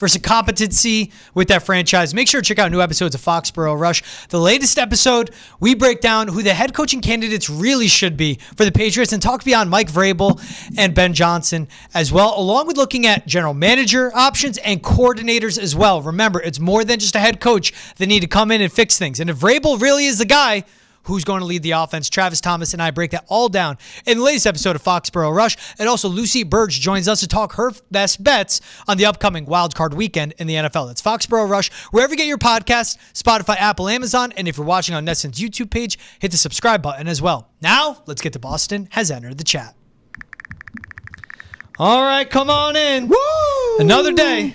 versus competency with that franchise. Make sure to check out new episodes of Foxborough Rush. The latest episode, we break down who the head coaching candidates really should be for the Patriots and talk beyond Mike Vrabel and Ben Johnson as well, along with looking at general manager options and coordinators as well. Remember, it's more than just a head coach that need to come in and fix things. And if Vrabel really is the guy who's going to lead the offense, Travis Thomas and I break that all down in the latest episode of Foxborough Rush. And also Lucy Burge joins us to talk her best bets on the upcoming Wild Card weekend in the NFL. That's Foxborough Rush, wherever you get your podcasts, Spotify, Apple, Amazon, and if you're watching on Nesson's YouTube page, hit the subscribe button as well. Now, let's get to Boston has entered the chat. All right, come on in. Woo! Another day.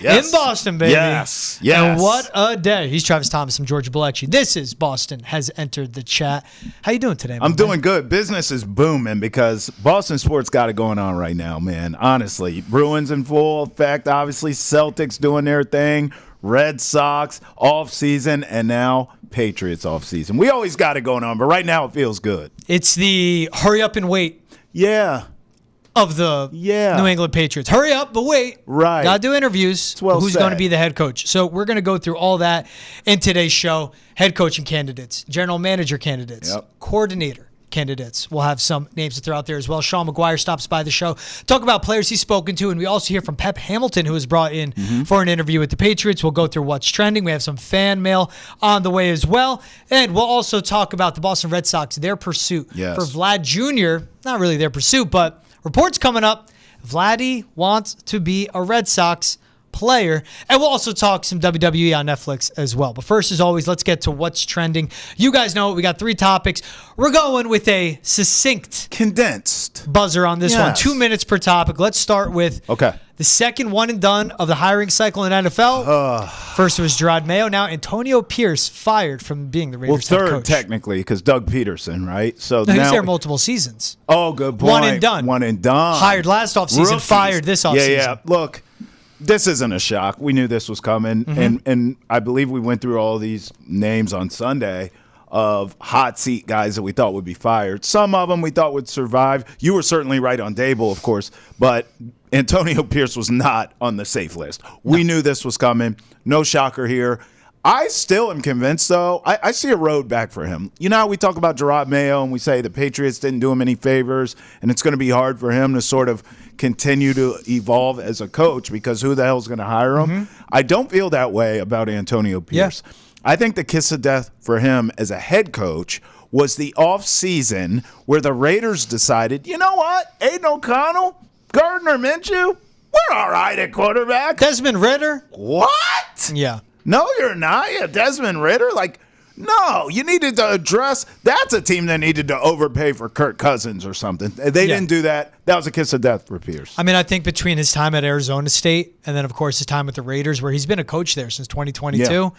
Yes. In Boston, baby. Yes. And what a day. He's Travis Thomas from George Balekji. This is Boston has entered the chat. How you doing today, man? I'm doing good. Business is booming because Boston sports got it going on right now, man. Honestly, Bruins in full effect. Obviously, Celtics doing their thing. Red Sox offseason, and now Patriots offseason. We always got it going on, but right now it feels good. It's the hurry up and wait. Yeah. Of the New England Patriots. Hurry up, but wait. Right. Got to do interviews. Well who's said. going to be the head coach? So we're going to go through all that in today's show. Head coaching candidates, general manager candidates, coordinator candidates. We'll have some names to throw out there as well. Sean McGuire stops by the show. Talk about players he's spoken to, and we also hear from Pep Hamilton, who was brought in for an interview with the Patriots. We'll go through what's trending. We have some fan mail on the way as well. And we'll also talk about the Boston Red Sox, their pursuit for Vlad Jr. Not really their pursuit, but reports coming up. Vladdy wants to be a Red Sox player. And we'll also talk some WWE on Netflix as well. But first, as always, let's get to what's trending. You guys know it. We got 3 topics. We're going with a succinct, condensed buzzer on this one. 2 minutes per topic. Let's start with the second one and done of the hiring cycle in NFL. First was Jerod Mayo. Now Antonio Pierce fired from being the Raiders head coach. Third technically because Doug Peterson, right? So now he's there multiple seasons. Oh, good point. One and done. One and done. Hired last offseason, fired this offseason. Yeah. Look, this isn't a shock. We knew this was coming, and I believe we went through all these names on Sunday of hot seat guys that we thought would be fired. Some of them we thought would survive. You were certainly right on Dable, of course, but Antonio Pierce was not on the safe list. We knew this was coming. No shocker here. I still am convinced, though. I see a road back for him. You know how we talk about Jerod Mayo and we say the Patriots didn't do him any favors and it's going to be hard for him to sort of continue to evolve as a coach because who the hell is going to hire him? I don't feel that way about Antonio Pierce. Yeah. I think the kiss of death for him as a head coach was the offseason where the Raiders decided, you know what, Aiden O'Connell, Gardner Minshew, we're all right at quarterback. Desmond Ridder? What? Yeah. No, you're not. Yeah, Desmond Ridder? No, you needed to address – that's a team that needed to overpay for Kirk Cousins or something. They didn't do that. That was a kiss of death for Pierce. I mean, I think between his time at Arizona State and then, of course, his time with the Raiders where he's been a coach there since 2022,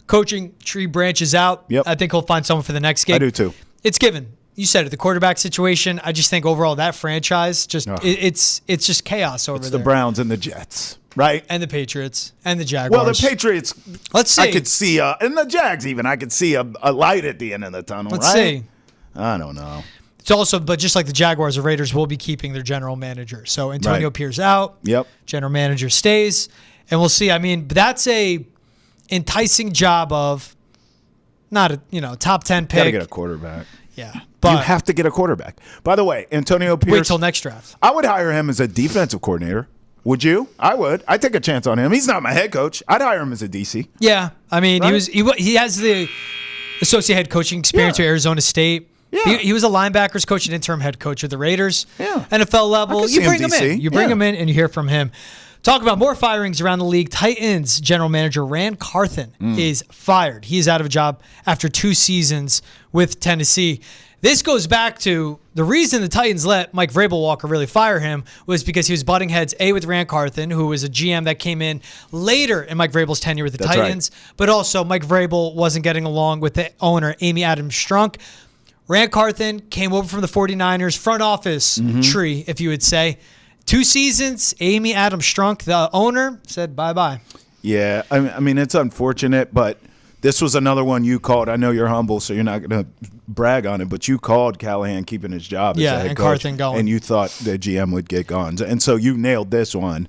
coaching tree branches out. Yep. I think he'll find someone for the next gig. I do too. It's given. You said it, the quarterback situation. I just think overall that franchise, it's just chaos over there. It's the Browns and the Jets. Right. And the Patriots and the Jaguars. Well, the Patriots, let's see. I could see, and the Jags even, I could see a light at the end of the tunnel, Let's see. I don't know. It's also, but just like the Jaguars, the Raiders will be keeping their general manager. So Antonio Pierce out. Yep. General manager stays. And we'll see. I mean, that's a enticing job of not a, top 10 pick. Got to get a quarterback. Yeah. But you have to get a quarterback. By the way, Antonio Pierce. Wait till next draft. I would hire him as a defensive coordinator. Would you? I would. I'd take a chance on him. He's not my head coach. I'd hire him as a DC. Yeah. I mean, he has the associate head coaching experience at Arizona State. Yeah. He was a linebackers coach and interim head coach of the Raiders. Yeah. NFL level. You bring him in. You bring him in and you hear from him. Talk about more firings around the league. Titans general manager Rand Carthen is fired. He is out of a job after 2 seasons with Tennessee. This goes back to the reason the Titans let Mike Vrabel walk or really fire him was because he was butting heads, with Rand Carthen, who was a GM that came in later in Mike Vrabel's tenure with the Titans, but also Mike Vrabel wasn't getting along with the owner, Amy Adams Strunk. Rand Carthen came over from the 49ers front office tree, if you would say. 2 seasons, Amy Adams Strunk, the owner, said bye-bye. Yeah, I mean, it's unfortunate, but this was another one you called. I know you're humble, so you're not going to brag on it, but you called Callahan keeping his job as a head coach, Carthen going. and you thought the GM would get gone. And so you nailed this one.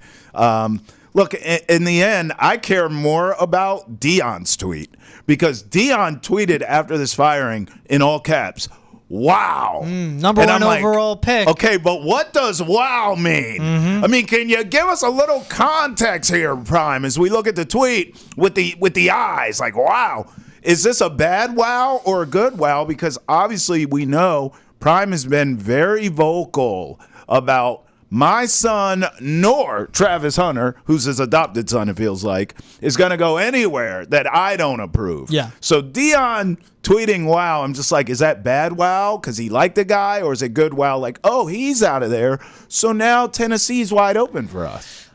Look, in the end, I care more about Deion's tweet because Deion tweeted after this firing in all caps, wow. Number one overall pick. Okay, but what does wow mean? I mean, can you give us a little context here, Prime, as we look at the tweet with the eyes? Like, wow. Is this a bad wow or a good wow? Because obviously we know Prime has been very vocal about my son, nor Travis Hunter, who's his adopted son, it feels like, is going to go anywhere that I don't approve. Yeah. So Deion tweeting wow, I'm just like, is that bad wow because he liked the guy, or is it good wow like, oh, he's out of there, so now Tennessee's wide open for us?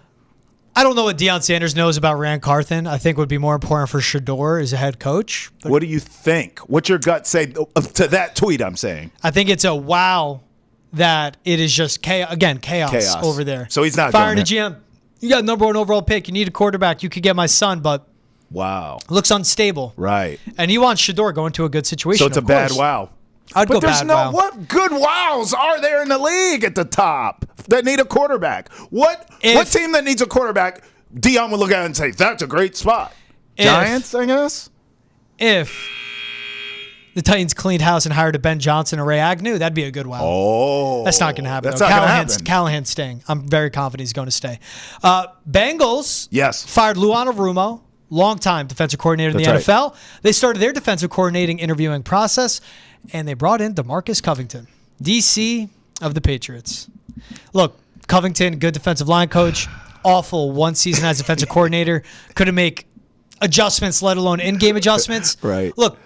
I don't know what Deion Sanders knows about Rand Carthen. I think would be more important for Shedeur as a head coach. What do you think? What's your gut say to that tweet I'm saying? I think it's a wow that it is just chaos over there. So he's not firing a GM. You got number one overall pick. You need a quarterback. You could get my son, but wow, looks unstable. Right. And he wants Shedeur going to a good situation. So it's a bad wow. I'd go there's bad wow. What good wows are there in the league at the top that need a quarterback? What team that needs a quarterback? Deion would look at it and say, that's a great spot. Giants, I guess? If the Titans cleaned house and hired a Ben Johnson or Ray Agnew, that'd be a good wow. Oh. That's not going to happen. That's not going to happen. Callahan's staying. I'm very confident he's going to stay. Bengals fired Lou Anarumo, longtime defensive coordinator in the NFL. Right. They started their defensive coordinating interviewing process, and they brought in DeMarcus Covington, DC of the Patriots. Look, Covington, good defensive line coach, awful one season as defensive coordinator, couldn't make adjustments, let alone in-game adjustments. Right. Look,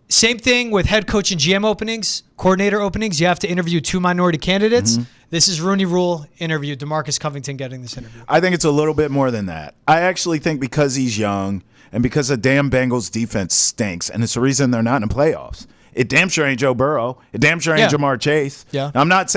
same thing with head coach and GM openings, coordinator openings. You have to interview 2 minority candidates. This is Rooney Rule interview. DeMarcus Covington getting this interview. I think it's a little bit more than that. I actually think because he's young and because the damn Bengals defense stinks, and it's the reason they're not in the playoffs. It damn sure ain't Joe Burrow. It damn sure ain't Jamar Chase. Yeah. I'm not,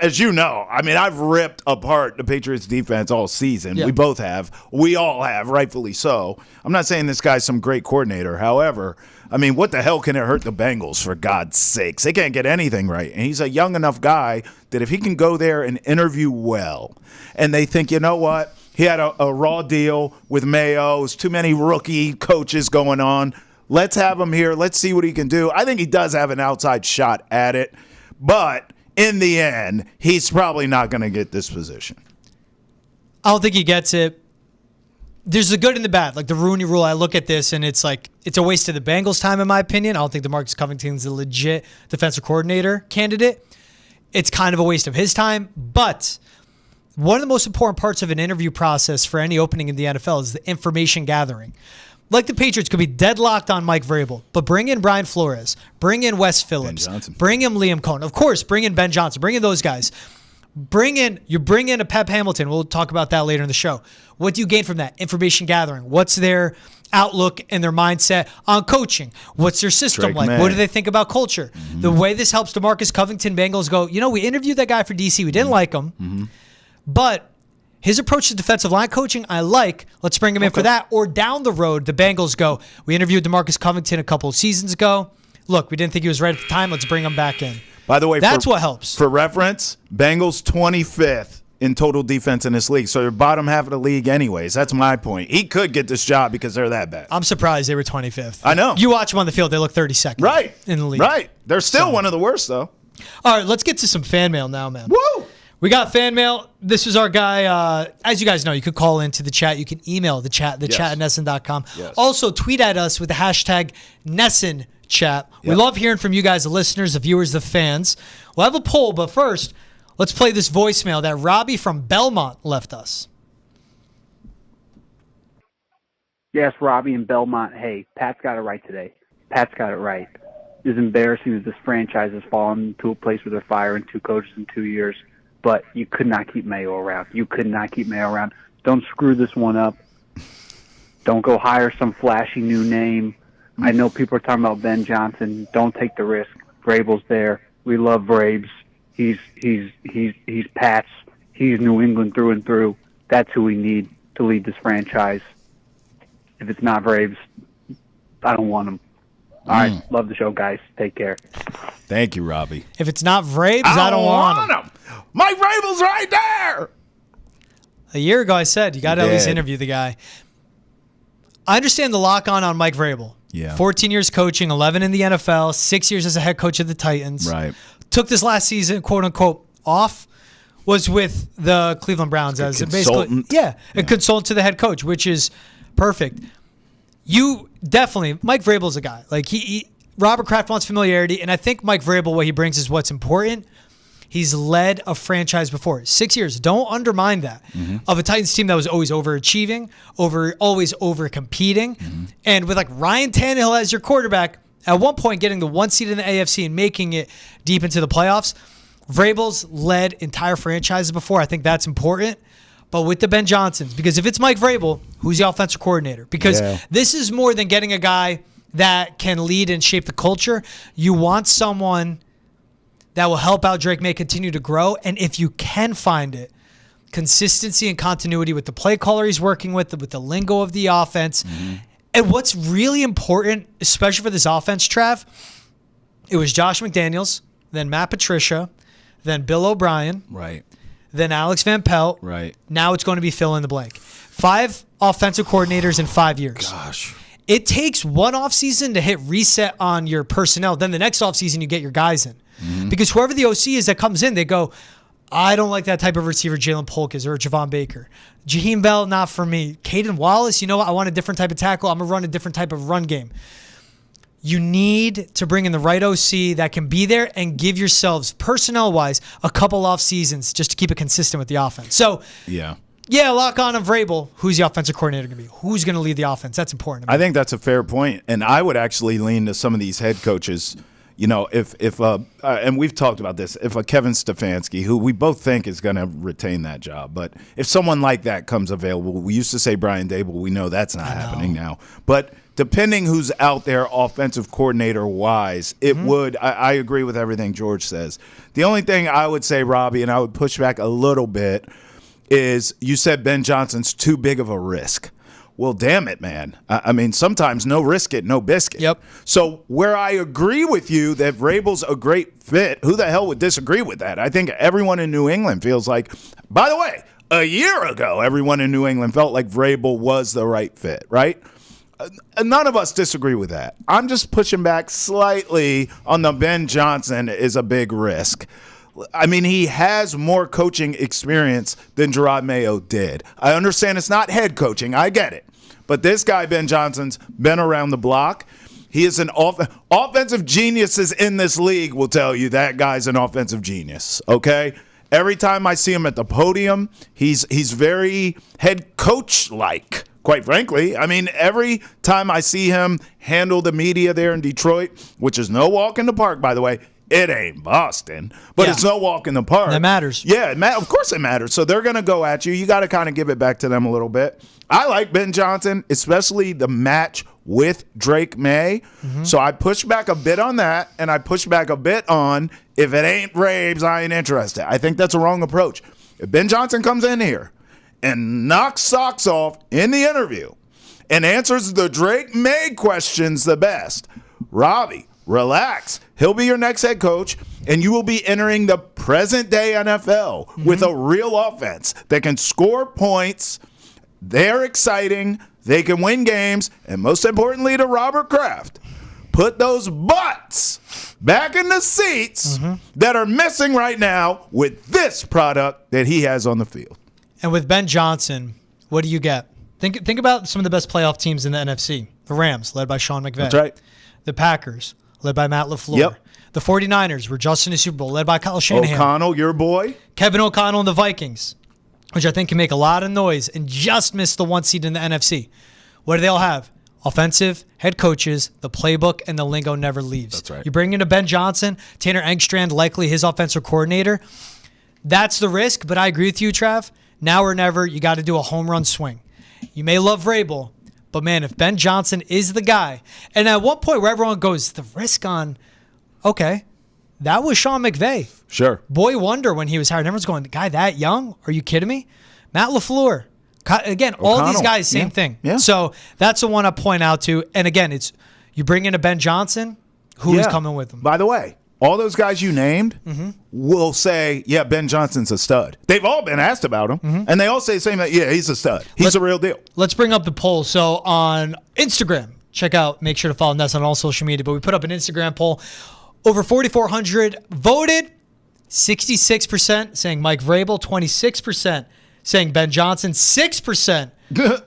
as you know, I mean, I've ripped apart the Patriots defense all season. Yeah. We both have. We all have, rightfully so. I'm not saying this guy's some great coordinator. However, I mean, what the hell can it hurt the Bengals, for God's sakes? They can't get anything right. And he's a young enough guy that if he can go there and interview well, and they think, you know what, he had a raw deal with Mayo. There's too many rookie coaches going on. Let's have him here. Let's see what he can do. I think he does have an outside shot at it. But in the end, he's probably not going to get this position. I don't think he gets it. There's the good and the bad. Like the Rooney Rule, I look at this and it's like it's a waste of the Bengals' time, in my opinion. I don't think DeMarcus Covington's a legit defensive coordinator candidate. It's kind of a waste of his time. But one of the most important parts of an interview process for any opening in the NFL is the information gathering. Like the Patriots could be deadlocked on Mike Vrabel, but bring in Brian Flores, bring in Wes Phillips, bring in Liam Cohen. Of course, bring in Ben Johnson, bring in those guys. Bring in a Pep Hamilton. We'll talk about that later in the show. What do you gain from that? Information gathering. What's their outlook and their mindset on coaching? What's their system like? What do they think about culture? The way this helps DeMarcus Covington, Bengals go, we interviewed that guy for DC. We didn't like him, but his approach to defensive line coaching, I like. Let's bring him in for that. Or down the road, the Bengals go, we interviewed DeMarcus Covington a couple of seasons ago. Look, we didn't think he was right at the time. Let's bring him back in. By the way, that's what helps. For reference, Bengals 25th in total defense in this league. So they're bottom half of the league anyways. That's my point. He could get this job because they're that bad. I'm surprised they were 25th. I know. You watch them on the field, they look 32nd in the league. Right. They're still one of the worst, though. All right, let's get to some fan mail now, man. Woo! We got fan mail. This is our guy. As you guys know, you could call into the chat. You can email the chat, chat@nesson.com. Yes. Also, tweet at us with the hashtag NessonChat. Yep. We love hearing from you guys, the listeners, the viewers, the fans. We'll have a poll, but first, let's play this voicemail that Robbie from Belmont left us. Yes, Robbie in Belmont. Hey, Pat's got it right today. Pat's got it right. It's embarrassing that this franchise has fallen to a place where they're firing 2 coaches in 2 years. But you could not keep Mayo around. Don't screw this one up. Don't go hire some flashy new name. I know people are talking about Ben Johnson. Don't take the risk. Vrabel's there. We love Vrabes. He's Pats. He's New England through and through. That's who we need to lead this franchise. If it's not Vrabes, I don't want him. All right. Love the show, guys. Take care. Thank you, Robbie. If it's not Vrabes, I don't want him. Mike Vrabel's right there. A year ago, I said you got to at least did. interview the guy. I understand the lock on Mike Vrabel. Yeah. 14 years coaching, 11 in the NFL, 6 years as a head coach of the Titans. Right. Took this last season, quote unquote, off. Was with the Cleveland Browns as a consultant. basically, a consultant to the head coach, which is perfect. You definitely, Mike Vrabel's a guy. Like Robert Kraft wants familiarity, and I think Mike Vrabel, what he brings is what's important. He's led a franchise before. 6 years. Don't undermine that. Of a Titans team that was always overachieving, always over-competing. And with like Ryan Tannehill as your quarterback, at one point getting the 1 seed in the AFC and making it deep into the playoffs. Vrabel's led entire franchises before. I think that's important. But with the Ben Johnsons, because if it's Mike Vrabel, who's the offensive coordinator? Because this is more than getting a guy that can lead and shape the culture. You want someone that will help out Drake May continue to grow. And if you can find it, consistency and continuity with the play caller he's working with the lingo of the offense. And what's really important, especially for this offense, Trav, it was Josh McDaniels, then Matt Patricia, then Bill O'Brien, Right. then Alex Van Pelt. Right. Now it's going to be fill in the blank. 5 offensive coordinators in 5 years. Gosh. It takes one offseason to hit reset on your personnel. Then the next offseason, you get your guys in. Because whoever the OC is that comes in, they go, I don't like that type of receiver Jalen Polk is or Javon Baker. Jaheim Bell, not for me. Caden Wallace, you know what? I want a different type of tackle. I'm going to run a different type of run game. You need to bring in the right OC that can be there and give yourselves, personnel-wise, a couple off seasons just to keep it consistent with the offense. So, lock on Vrabel. Who's the offensive coordinator going to be? Who's going to lead the offense? That's important to me. I think that's a fair point, and I would actually lean to some of these head coaches. You know, if and we've talked about this, if a Kevin Stefanski, who we both think is going to retain that job, but if someone like that comes available, we used to say Brian Dable, we know that's not happening now. But depending who's out there offensive coordinator-wise, it would – I agree with everything George says. The only thing I would say, Robbie, and I would push back a little bit, is you said Ben Johnson's too big of a risk. Well, damn it, man. I mean, sometimes no risk it, no biscuit. Yep. So where I agree with you that Vrabel's a great fit, who the hell would disagree with that? I think everyone in New England feels like, by the way, a year ago, everyone in New England felt like Vrabel was the right fit, right? None of us disagree with that. I'm just pushing back slightly on the Ben Johnson is a big risk. I mean, he has more coaching experience than Jerod Mayo did. I understand it's not head coaching. I get it. But this guy, Ben Johnson's, been around the block. He is an offensive geniuses in this league will tell you that guy's an offensive genius, okay? Every time I see him at the podium, he's very head coach-like, quite frankly. I mean, every time I see him handle the media there in Detroit, which is no walk in the park, by the way, it ain't Boston, but it's no walk in the park. That matters. Yeah, of course it matters. So they're going to go at you. You got to kind of give it back to them a little bit. I like Ben Johnson, especially the match with Drake May. So I push back a bit on that, and I push back a bit on if it ain't Braves, I ain't interested. I think that's a wrong approach. If Ben Johnson comes in here and knocks socks off in the interview and answers the Drake May questions the best, Robbie, relax. He'll be your next head coach, and you will be entering the present-day NFL with a real offense that can score points. They're exciting. They can win games. And most importantly to Robert Kraft, put those butts back in the seats that are missing right now with this product that he has on the field. And with Ben Johnson, what do you get? Think about some of the best playoff teams in the NFC. The Rams, led by Sean McVay. That's right. The Packers, led by Matt LaFleur. Yep. The 49ers were just in the Super Bowl, led by Kyle Shanahan. O'Connell, your boy. Kevin O'Connell and the Vikings, which I think can make a lot of noise and just miss the 1 seed in the NFC. What do they all have? Offensive, head coaches, the playbook, and the lingo never leaves. That's right. You bring in a Ben Johnson, Tanner Engstrand, likely his offensive coordinator. That's the risk, but I agree with you, Trav. Now or never, you got to do a home run swing. You may love Vrabel, but man, if Ben Johnson is the guy, and at one point where everyone goes, the risk on, okay, that was Sean McVay. Sure. Boy wonder when he was hired. Everyone's going, the guy that young? Are you kidding me? Matt LaFleur. Again, all these guys, same thing. Yeah. So that's the one I point out to. And again, it's you bring in a Ben Johnson, who's coming with him? By the way, all those guys you named will say, yeah, Ben Johnson's a stud. They've all been asked about him, and they all say the same thing, yeah, he's a stud. He's a real deal. Let's bring up the poll. So on Instagram, make sure to follow Ness on all social media, but we put up an Instagram poll. Over 4,400 voted, 66% saying Mike Vrabel, 26% saying Ben Johnson, 6%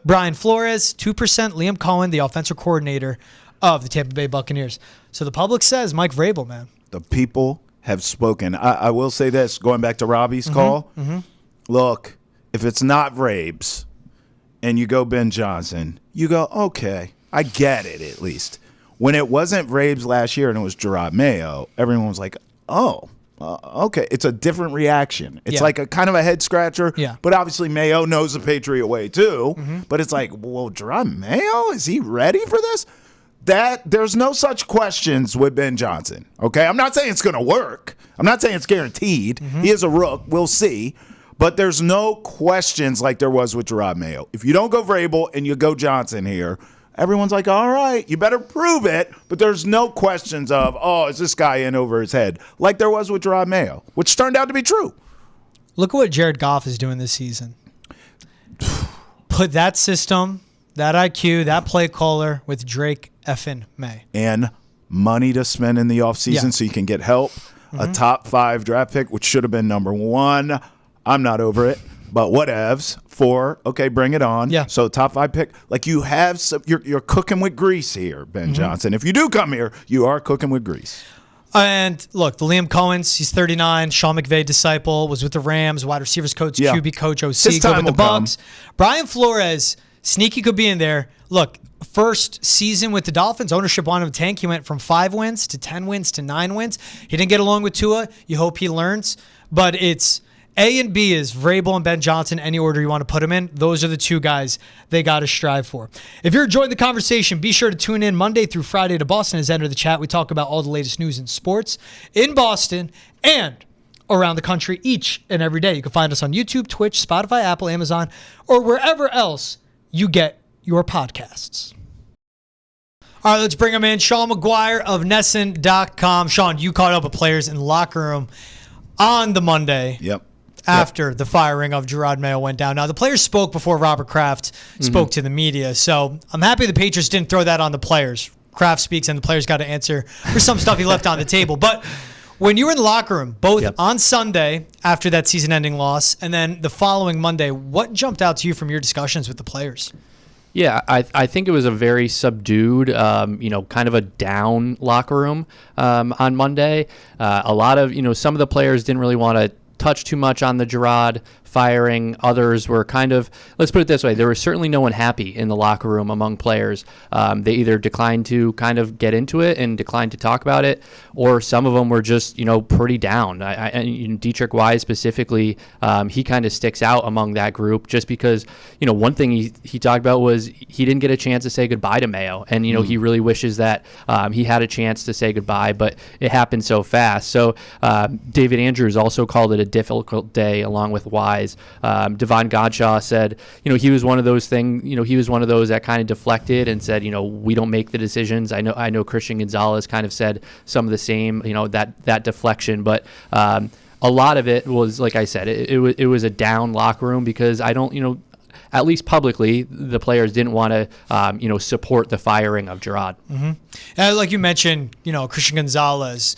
Brian Flores, 2% Liam Cohen, the offensive coordinator of the Tampa Bay Buccaneers. So the public says Mike Vrabel, man. The people have spoken. I will say this, going back to Robbie's call. Look, if it's not Vrabes and you go Ben Johnson, you go, okay, I get it at least. When it wasn't Vrabes last year and it was Jerod Mayo, everyone was like, oh, okay. It's a different reaction. It's like a kind of a head scratcher. Yeah. But obviously Mayo knows the Patriot way too. But it's like, well, Jerod Mayo, is he ready for this? There's no such questions with Ben Johnson. Okay, I'm not saying it's going to work. I'm not saying it's guaranteed. He is a rook. We'll see. But there's no questions like there was with Jerod Mayo. If you don't go Vrabel and you go Johnson here, everyone's like, all right, you better prove it. But there's no questions of, oh, is this guy in over his head? Like there was with Jerod Mayo, which turned out to be true. Look at what Jared Goff is doing this season. Put that system, that IQ, that play caller with Drake effing May. And money to spend in the offseason so you can get help. A top 5 draft pick, which should have been number 1. I'm not over it. But whatevs. 4, okay, bring it on. Yeah. So top 5 pick. Like you have some, you're cooking with grease here, Ben Johnson. If you do come here, you are cooking with grease. And look, the Liam Cohens, he's 39, Sean McVay disciple, was with the Rams, wide receivers coach, QB coach, OC, go with the Bucs. Brian Flores, sneaky could be in there. Look, first season with the Dolphins, ownership wanted him to tank. He went from 5 wins to 10 wins to 9 wins. He didn't get along with Tua. You hope he learns. But it's A and B is Vrabel and Ben Johnson, any order you want to put them in. Those are the 2 guys they got to strive for. If you're enjoying the conversation, be sure to tune in Monday through Friday to Boston as Enter the Chat. We talk about all the latest news in sports in Boston and around the country each and every day. You can find us on YouTube, Twitch, Spotify, Apple, Amazon, or wherever else you get your podcasts. All right, let's bring him in. Sean McGuire of Nesson.com. Sean, you caught up with players in the locker room on the Monday. After the firing of Jerod Mayo went down. Now, the players spoke before Robert Kraft spoke to the media, so I'm happy the Patriots didn't throw that on the players. Kraft speaks, and the players got to answer for some stuff he left on the table. But when you were in the locker room, both on Sunday after that season-ending loss and then the following Monday, what jumped out to you from your discussions with the players? Yeah, I think it was a very subdued, kind of a down locker room on Monday. A lot of, some of the players didn't really want to touch too much on the Jerod firing. Others were kind of, let's put it this way, there was certainly no one happy in the locker room among players. They either declined to kind of get into it and declined to talk about it, or some of them were just, pretty down. Deatrich Wise specifically, he kind of sticks out among that group just because, one thing he talked about was he didn't get a chance to say goodbye to Mayo. And, he really wishes that he had a chance to say goodbye, but it happened so fast. So David Andrews also called it a difficult day along with Wise. Davon Godchaux said, he was one of those he was one of those that kind of deflected and said, we don't make the decisions. I know Christian Gonzalez kind of said some of the same, that deflection, but a lot of it was, like I said, it was a down locker room because I don't, at least publicly, the players didn't want to, support the firing of Jerod. And like you mentioned, Christian Gonzalez,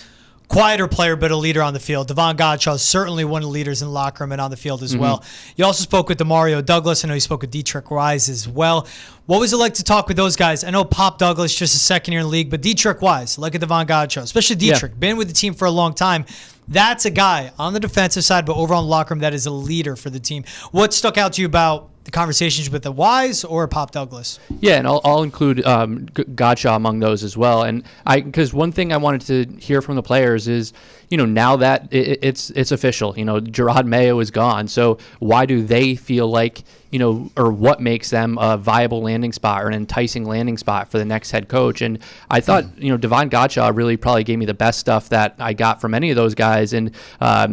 quieter player, but a leader on the field. Davon Godchaux is certainly one of the leaders in the locker room and on the field as well. You also spoke with Demario Douglas. I know you spoke with Deatrich Wise as well. What was it like to talk with those guys? I know Pop Douglas, just a second year in the league, but Deatrich Wise, like a Davon Godchaux, especially Deatrich, been with the team for a long time. That's a guy on the defensive side, but overall in the locker room that is a leader for the team. What stuck out to you about the conversations with the Wise or Pop Douglas? Yeah, and I'll include Godchaux among those as well. And because one thing I wanted to hear from the players is, now that it's official, Jerod Mayo is gone. So why do they feel like or what makes them a viable landing spot or an enticing landing spot for the next head coach. And I thought, Davon Godchaux really probably gave me the best stuff that I got from any of those guys. And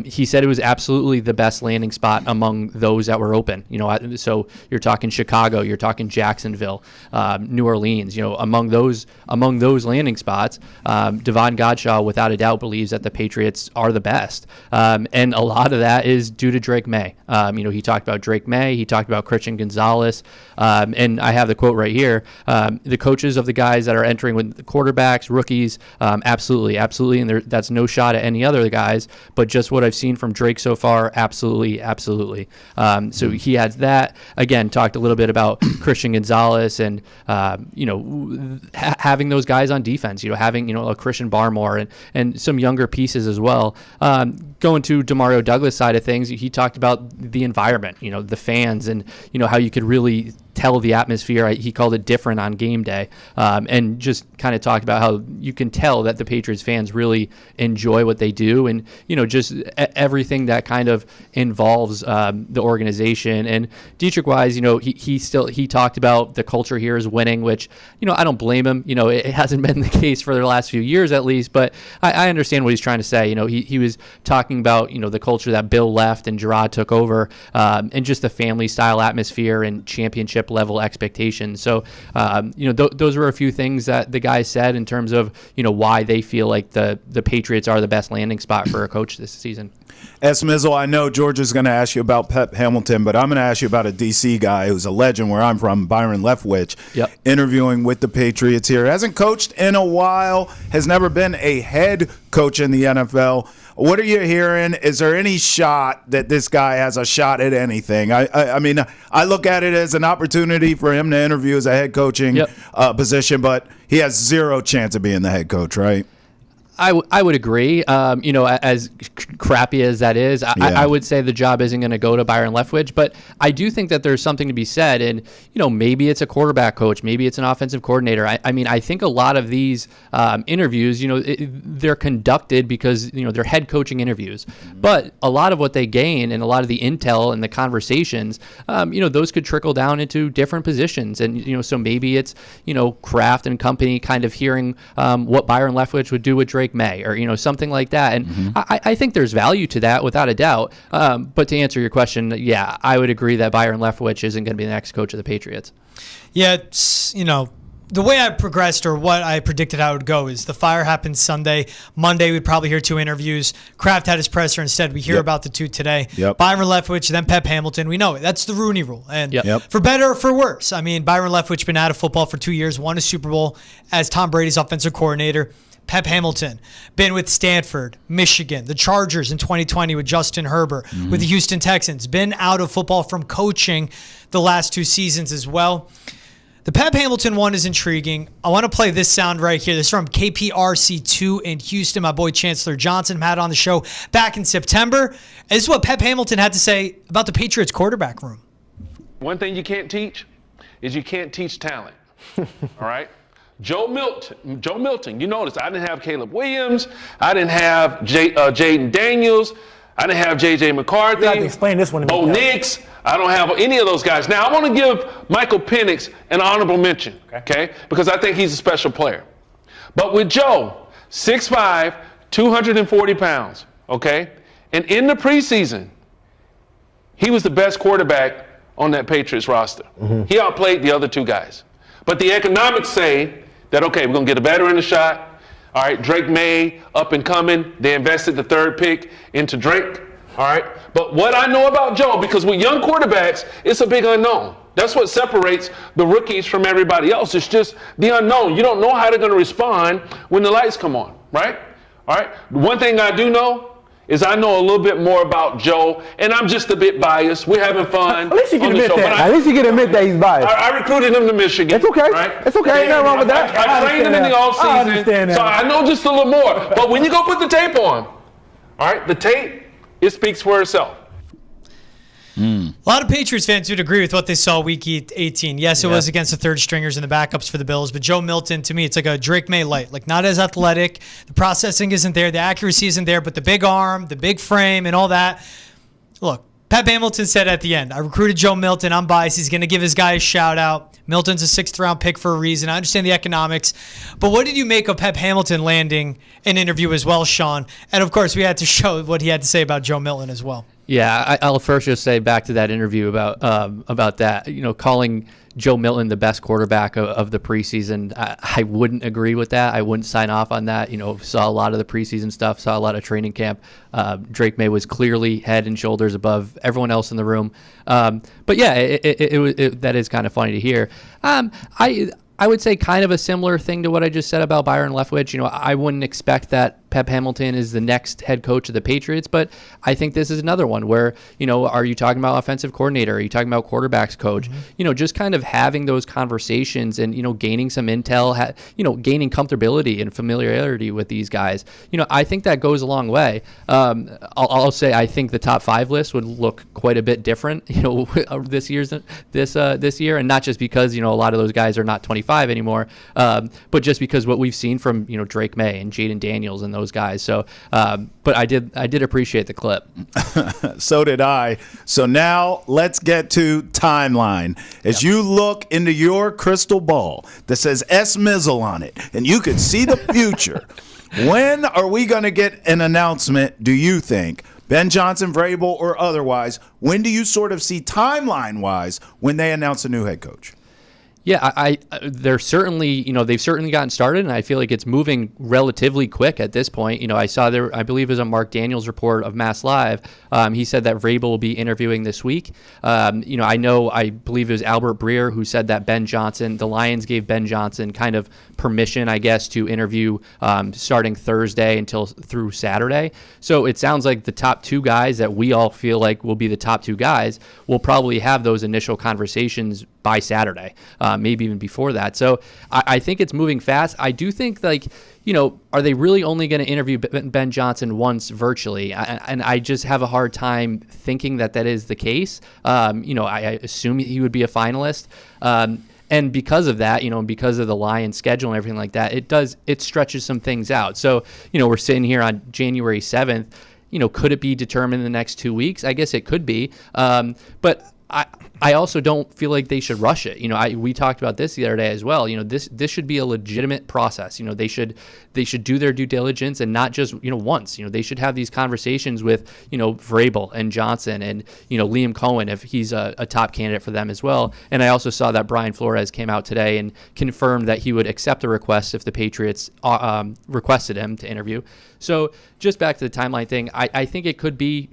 he said it was absolutely the best landing spot among those that were open. So you're talking Chicago, you're talking Jacksonville, New Orleans, among those landing spots, Davon Godchaux without a doubt believes that the Patriots are the best. And a lot of that is due to Drake May. He talked about Drake May, he talked about Christian Gonzalez, and I have the quote right here. The coaches of the guys that are entering with the quarterbacks, rookies, absolutely, and that's no shot at any other guys, but just what I've seen from Drake so far, absolutely. So he has that. Again, talked a little bit about Christian Gonzalez and, having those guys on defense, having, a Christian Barmore and some younger pieces as well. Going to Demario Douglas' side of things, he talked about the environment, the fans and, how you could really tell the atmosphere. He called it different on game day, and just kind of talked about how you can tell that the Patriots fans really enjoy what they do, and just everything that kind of involves the organization. And Deatrich wise, he talked about the culture here is winning, which I don't blame him. It hasn't been the case for the last few years at least, but I understand what he's trying to say. He was talking about the culture that Bill left and Jerod took over, and just the family style atmosphere and championship level expectations. So, those were a few things that the guys said in terms of, why they feel like the Patriots are the best landing spot for a coach this season. Mizzle, I know George is going to ask you about Pep Hamilton, but I'm going to ask you about a D.C. guy who's a legend where I'm from, Byron Leftwich, interviewing with the Patriots here. Hasn't coached in a while, has never been a head coach in the NFL. What are you hearing? Is there any shot that this guy has a shot at anything? I mean, I look at it as an opportunity for him to interview as a head coaching position, but he has zero chance of being the head coach, right? I would agree. As crappy as that is, I would say the job isn't going to go to Byron Leftwich, but I do think that there's something to be said. And, maybe it's a quarterback coach, maybe it's an offensive coordinator. I think a lot of these interviews, they're conducted because, they're head coaching interviews. Mm-hmm. But a lot of what they gain and a lot of the intel and the conversations, those could trickle down into different positions. And, so maybe it's, Kraft and company kind of hearing what Byron Leftwich would do with Drake May or something like that, and I think there's value to that without a doubt. But to answer your question, I would agree that Byron Leftwich isn't going to be the next coach of the Patriots. Yeah, it's, the way I progressed or what I predicted how it would go is the fire happened Sunday. Monday, we'd probably hear 2 interviews. Kraft had his presser instead. We hear about the 2 today. Byron Leftwich, then Pep Hamilton. We know it. That's the Rooney Rule. And for better or for worse, Byron Leftwich been out of football for 2 years, won a Super Bowl as Tom Brady's offensive coordinator. Pep Hamilton, been with Stanford, Michigan, the Chargers in 2020 with Justin Herbert, with the Houston Texans, been out of football from coaching the last 2 seasons as well. The Pep Hamilton one is intriguing. I want to play this sound right here. This is from KPRC2 in Houston. My boy Chancellor Johnson had on the show back in September. This is what Pep Hamilton had to say about the Patriots quarterback room. One thing you can't teach is you can't teach talent. All right? Joe Milton, you notice I didn't have Caleb Williams. I didn't have Jaden Daniels. I didn't have J.J. McCarthy. You have to explain this one to me. Bo Nix. I don't have any of those guys. Now, I want to give Michael Penix an honorable mention, okay? Because I think he's a special player. But with Joe, 6'5", 240 pounds, okay? And in the preseason, he was the best quarterback on that Patriots roster. He outplayed the other 2 guys. But the economics say that, okay, we're going to get a veteran a shot. All right, Drake May, up and coming. They invested the 3rd pick into Drake. All right. But what I know about Joe, because with young quarterbacks, it's a big unknown. That's what separates the rookies from everybody else. It's just the unknown. You don't know how they're going to respond when the lights come on, right? All right. One thing I do know is I know a little bit more about Joe, and I'm just a bit biased. We're having fun. At least you can admit that. At least you can admit that he's biased. I recruited him to Michigan. It's okay. Right? It's okay. Ain't nothing wrong with that. I trained him in the offseason. I understand that. So I know just a little more. But when you go put the tape on, all right, the tape, it speaks for itself. A lot of Patriots fans would agree with what they saw week 18. Yes, it was against the 3rd stringers and the backups for the Bills, but Joe Milton, to me, it's like a Drake May light. Like, not as athletic. The processing isn't there. The accuracy isn't there, but the big arm, the big frame, and all that. Look, Pep Hamilton said at the end, I recruited Joe Milton. I'm biased. He's going to give his guy a shout out. Milton's a 6th-round pick for a reason. I understand the economics. But what did you make of Pep Hamilton landing an interview as well, Sean? And, of course, we had to show what he had to say about Joe Milton as well. Yeah, I'll first just say back to that interview about that, calling Joe Milton the best quarterback of the preseason. I wouldn't agree with that. I wouldn't sign off on that. Saw a lot of the preseason stuff, saw a lot of training camp. Drake May was clearly head and shoulders above everyone else in the room. But yeah, that is kind of funny to hear. I would say kind of a similar thing to what I just said about Byron Leftwich. I wouldn't expect that Pep Hamilton is the next head coach of the Patriots, but I think this is another one where, are you talking about offensive coordinator? Are you talking about quarterbacks coach? Mm-hmm. Just kind of having those conversations and, gaining some intel, gaining comfortability and familiarity with these guys. I think that goes a long way. I'll say I think the top 5 list would look quite a bit different, this year, and not just because, a lot of those guys are not 25 anymore, but just because what we've seen from, Drake May and Jaden Daniels and those guys. So, but I did appreciate the clip. So did I. So now let's get to timeline. As you look into your crystal ball that says S Mizzle on it, and you can see the future. When are we going to get an announcement, do you think? Ben Johnson, Vrabel, or otherwise, when do you sort of see timeline-wise when they announce a new head coach? Yeah, they're certainly, they've certainly gotten started, and I feel like it's moving relatively quick at this point. I saw there, I believe it was a Mark Daniels report of Mass Live. He said that Vrabel will be interviewing this week. I believe it was Albert Breer who said that the Lions gave Ben Johnson kind of permission, I guess, to interview starting Thursday through Saturday. So it sounds like the top 2 guys that we all feel like will be the top 2 guys will probably have those initial conversations by Saturday, maybe even before that. So I think it's moving fast. I do think, are they really only going to interview Ben Johnson once virtually? And I just have a hard time thinking that is the case. I assume he would be a finalist. And because of that, and because of the Lions schedule and everything like that, it stretches some things out. So, we're sitting here on January 7th. Could it be determined in the next 2 weeks? I guess it could be. But I also don't feel like they should rush it. We talked about this the other day as well. This should be a legitimate process. They should do their due diligence and not just once. They should have these conversations with Vrabel and Johnson and Liam Cohen if he's a top candidate for them as well. And I also saw that Brian Flores came out today and confirmed that he would accept a request if the Patriots requested him to interview. So just back to the timeline thing, I think it could be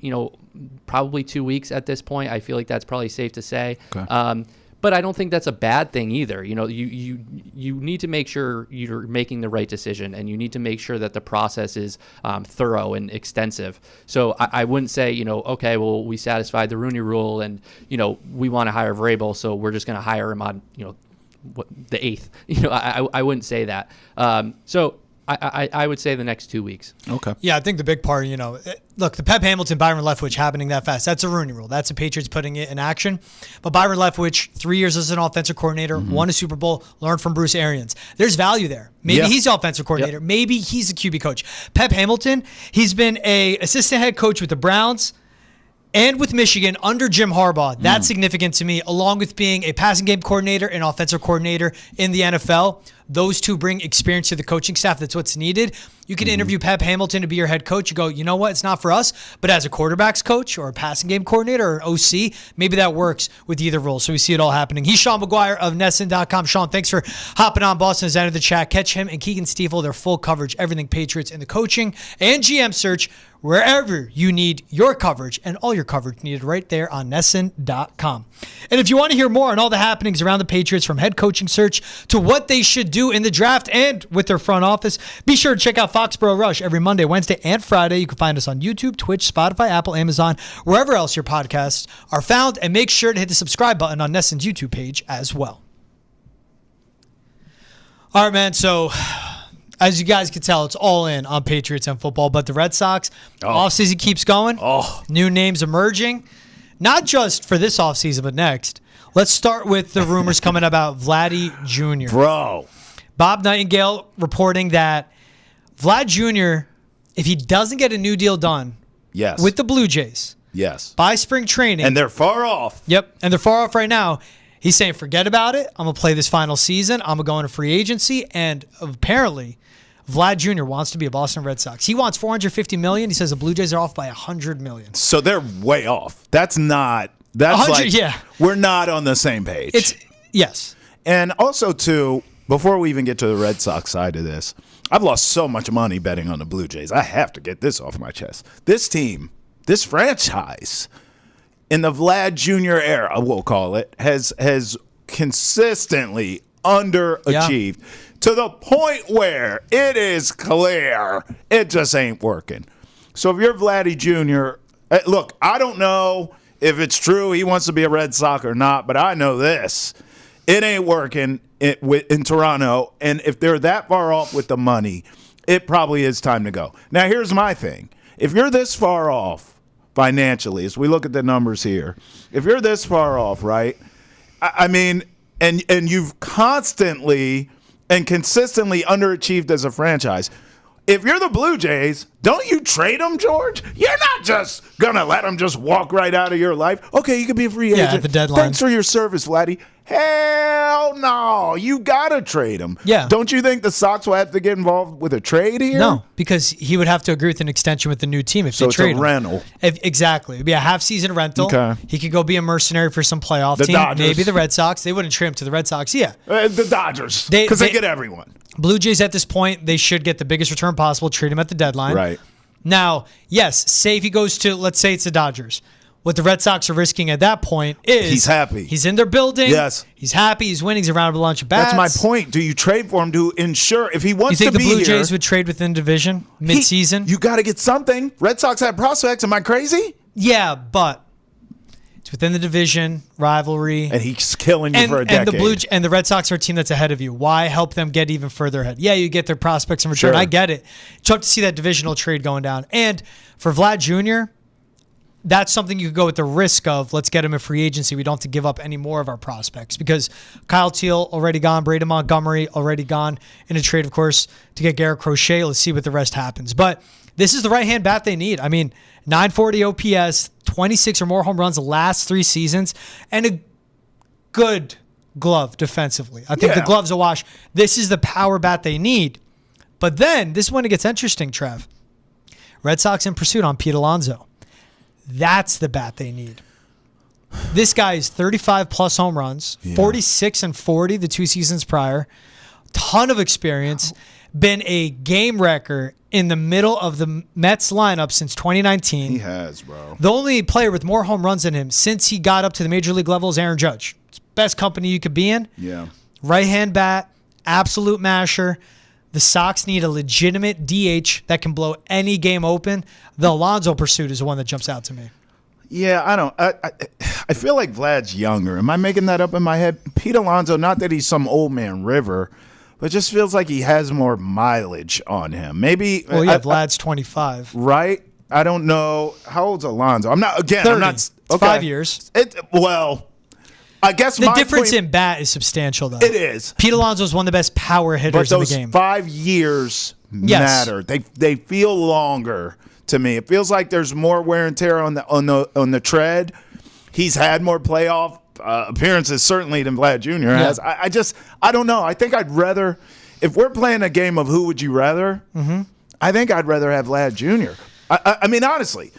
probably 2 weeks at this point. I feel like that's probably safe to say. Okay. But I don't think that's a bad thing either. You need to make sure you're making the right decision, and you need to make sure that the process is thorough and extensive. So I wouldn't say, okay, well, we satisfied the Rooney Rule, and we want to hire Vrabel, so we're just going to hire him on the 8th. I wouldn't say that. So I would say the next 2 weeks. Okay. Yeah, I think the big part, look, the Pep Hamilton, Byron Leftwich happening that fast, that's a Rooney Rule. That's the Patriots putting it in action. But Byron Leftwich, 3 years as an offensive coordinator, won a Super Bowl, learned from Bruce Arians. There's value there. Maybe he's the offensive coordinator. Yep. Maybe he's the QB coach. Pep Hamilton, he's been a assistant head coach with the Browns and with Michigan under Jim Harbaugh. That's significant to me, along with being a passing game coordinator and offensive coordinator in the NFL. Those two bring experience to the coaching staff. That's what's needed. You can interview Pep Hamilton to be your head coach. You go, you know what? It's not for us. But as a quarterbacks coach or a passing game coordinator or an OC, maybe that works with either role. So we see it all happening. He's Sean McGuire of NESN.com. Sean, thanks for hopping on. Boston has entered the chat. Catch him and Keegan Stiefel. Their full coverage, everything Patriots in the coaching and GM search, wherever you need your coverage, and all your coverage needed right there on NESN.com. And if you want to hear more on all the happenings around the Patriots, from head coaching search to what they should do in the draft and with their front office, be sure to check out Foxborough Rush every Monday, Wednesday, and Friday. You can find us on YouTube, Twitch, Spotify, Apple, Amazon, wherever else your podcasts are found. And make sure to hit the subscribe button on NESN's YouTube page as well. All right, man. So as you guys can tell, it's all in on Patriots and football. But the Red Sox, offseason keeps going. New names emerging, not just for this offseason, but next. Let's start with the rumors coming about Vladdy Jr. Bro. Bob Nightingale reporting that Vlad Jr., if he doesn't get a new deal done with the Blue Jays, Yes. by spring training. And they're far off. Yep, and they're far off right now. He's saying, forget about it. I'm going to play this final season. I'm going to go into free agency. And apparently, Vlad Jr. wants to be a Boston Red Sox. He wants $450 million. He says the Blue Jays are off by $100 million. So they're way off. That's like, yeah. We're not on the same page. Yes. And also, too, before we even get to the Red Sox side of this, I've lost so much money betting on the Blue Jays. I have to get this off my chest. This team, this franchise, in the Vlad Jr. era, we'll call it, has consistently underachieved to the point where it is clear it just ain't working. So if you're Vladdy Jr., look, I don't know if it's true he wants to be a Red Sox or not, but I know this. It ain't working in Toronto, and if they're that far off with the money, it probably is time to go. Now, here's my thing. If you're this far off financially, as we look at the numbers here, if you're this far off, right, I mean, and you've constantly and consistently underachieved as a franchise, if you're the Blue Jays, don't you trade them, George? You're not just going to let them just walk right out of your life. Okay, you could be a free agent. At the deadline. Thanks for your service, Vladdy. Hell no. You got to trade him. Yeah. Don't you think the Sox will have to get involved with a trade here? No, because he would have to agree with an extension with the new team if So they it's trade a him. rental. Exactly. It'd be a half-season rental. Okay. He could go be a mercenary for some playoff The team. Dodgers. Maybe the Red Sox. They wouldn't trade him to the Red Sox. Yeah. The Dodgers. Because they get everyone. Blue Jays at this point, they should get the biggest return possible, trade him at the deadline. Right. Now, yes, say if he goes to, let's say it's the Dodgers. What the Red Sox are risking at that point is He's happy. He's in their building. Yes. He's happy. He's winning. He's around a lunch of bats. That's my point. Do you trade for him to ensure if he You wants think to the be Blue here? Jays would trade within division mid-season? You got to get something. Red Sox have prospects. Am I crazy? Yeah, but it's within the division rivalry. And he's killing you for a decade. And the Red Sox are a team that's ahead of you. Why help them get even further ahead? Yeah, you get their prospects in return. Sure. I get it. It's tough to see that divisional trade going down. And for Vlad Jr., that's something you could go with the risk of, let's get him a free agency. We don't have to give up any more of our prospects because Kyle Teal already gone, Braden Montgomery already gone in a trade, of course, to get Garrett Crochet. Let's see what the rest happens. But this is the right-hand bat they need. I mean, 940 OPS, 26 or more home runs the last 3 seasons, and a good glove defensively. I think the glove's a wash. This is the power bat they need. But then, this is when it gets interesting, Trev. Red Sox in pursuit on Pete Alonso. That's the bat they need. This guy is 35-plus home runs, 46 and 40 the 2 seasons prior, ton of experience, been a game wrecker in the middle of the Mets lineup since 2019. He has, bro. The only player with more home runs than him since he got up to the major league level is Aaron Judge. It's the best company you could be in. Yeah. Right-hand bat, absolute masher. The Sox need a legitimate DH that can blow any game open. The Alonso pursuit is the one that jumps out to me. Yeah, I feel like Vlad's younger. Am I making that up in my head? Pete Alonso, not that he's some old man River, but it just feels like he has more mileage on him. Maybe. Well, yeah, Vlad's 25. Right? I don't know. How old's Alonso? I'm not. Again, 30. I'm not. It's Okay. 5 years. I guess The my difference point, in bat is substantial, though. It is. Pete Alonso is one of the best power But hitters in the those game. 5 years Yes. matter. They feel longer to me. It feels like there's more wear and tear on the tread. He's had more playoff appearances certainly than Vlad Jr. has. I don't know. I think I'd rather, if we're playing a game of who would you rather, I think I'd rather have Vlad Jr. I mean, honestly.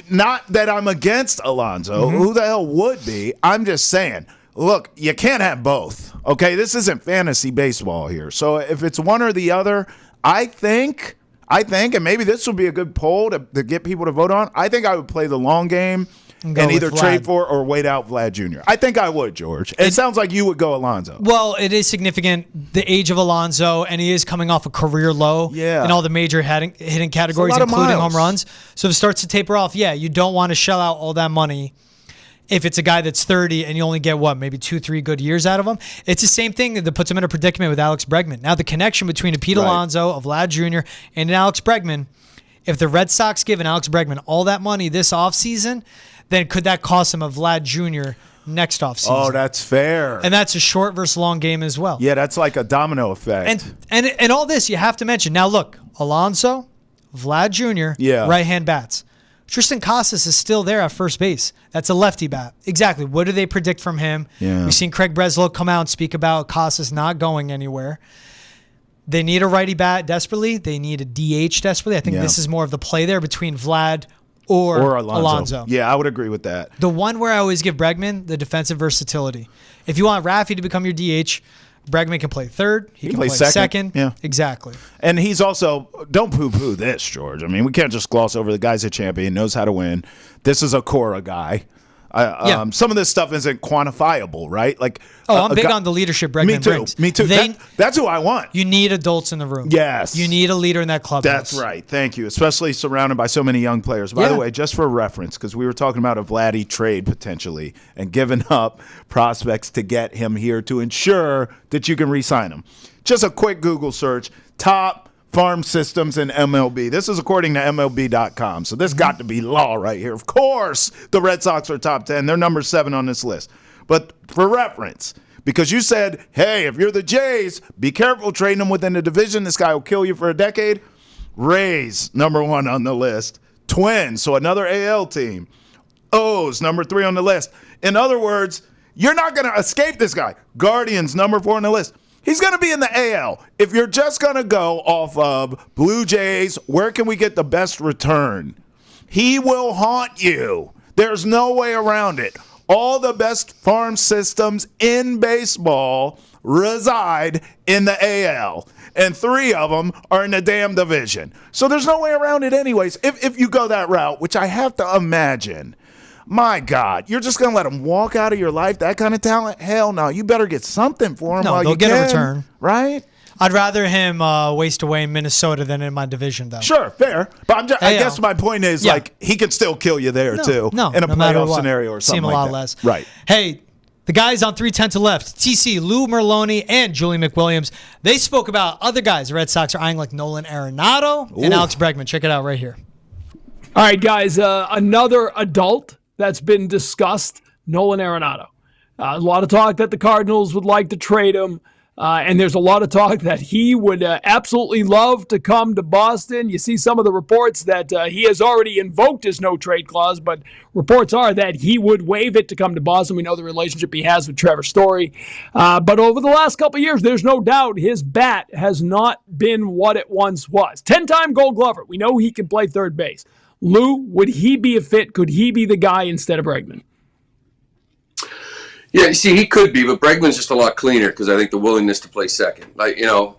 Not that I'm against Alonso. Who the hell would be? I'm just saying, look, you can't have both. Okay, this isn't fantasy baseball here. So if it's one or the other, I think, and maybe this will be a good poll to get people to vote on. I think I would play the long game and either trade for or wait out Vlad Jr. I think I would, George. It sounds like you would go Alonso. Well, it is significant, the age of Alonso, and he is coming off a career low in all the major hitting categories, including home runs. So if it starts to taper off, you don't want to shell out all that money if it's a guy that's 30 and you only get, maybe 2-3 good years out of him. It's the same thing that puts him in a predicament with Alex Bregman. Now, the connection between a Pete Alonso, a Vlad Jr., and an Alex Bregman, if the Red Sox give an Alex Bregman all that money this offseason, then could that cost him a Vlad Jr. next offseason? Oh, that's fair. And that's a short versus long game as well. Yeah, that's like a domino effect. And all this you have to mention. Now, look, Alonso, Vlad Jr., right-hand bats. Tristan Casas is still there at first base. That's a lefty bat. Exactly. What do they predict from him? Yeah. We've seen Craig Breslow come out and speak about Casas not going anywhere. They need a righty bat desperately. They need a DH desperately. I think this is more of the play there between Vlad or Alonso. Yeah, I would agree with that. The one where I always give Bregman the defensive versatility. If you want Raffy to become your DH, Bregman can play third. He can play second. Yeah. Exactly. And he's also, don't poo-poo this, George. I mean, we can't just gloss over the guy's a champion, knows how to win. This is a Cora guy. Some of this stuff isn't quantifiable, right? Like, I'm big on the leadership Bregman brings. Me too. That's who I want. You need adults in the room. Yes. You need a leader in that clubhouse. That's right. Thank you. Especially surrounded by so many young players. By the way, just for reference, because we were talking about a Vladdy trade potentially and giving up prospects to get him here to ensure that you can re-sign him. Just a quick Google search. Top farm systems in MLB. This is according to MLB.com. So this got to be law right here. Of course, the Red Sox are top 10. They're number 7 on this list. But for reference, because you said, hey, if you're the Jays, be careful trading them within the division. This guy will kill you for a decade. Rays, number 1 on the list. Twins, so another AL team. O's, number 3 on the list. In other words, you're not going to escape this guy. Guardians, number 4 on the list. He's going to be in the AL. If you're just going to go off of Blue Jays, where can we get the best return? He will haunt you. There's no way around it. All the best farm systems in baseball reside in the AL, and 3 of them are in the damn division. So there's no way around it anyways, if you go that route, which I have to imagine. My God, you're just going to let him walk out of your life, that kind of talent? Hell no. You better get something for him while you can. They'll get a return. Right? I'd rather him waste away in Minnesota than in my division, though. Sure, fair. But I guess my point is, he could still kill you there, too. No, in a no matter playoff what. scenario or something Seem a like lot that. less. Right. Hey, the guys on 310 to left, TC, Lou Merloni, and Julian McWilliams, they spoke about other guys the Red Sox are eyeing like Nolan Arenado and Alex Bregman. Check it out right here. All right, guys, another adult that's been discussed, Nolan Arenado. A lot of talk that the Cardinals would like to trade him, and there's a lot of talk that he would absolutely love to come to Boston. You see some of the reports that he has already invoked his no-trade clause, but reports are that he would waive it to come to Boston. We know the relationship he has with Trevor Story. But over the last couple of years, there's no doubt his bat has not been what it once was. 10-time Gold Glover. We know he can play third base. Lou, would he be a fit? Could he be the guy instead of Bregman? Yeah, you see, he could be, but Bregman's just a lot cleaner because I think the willingness to play second. Arenado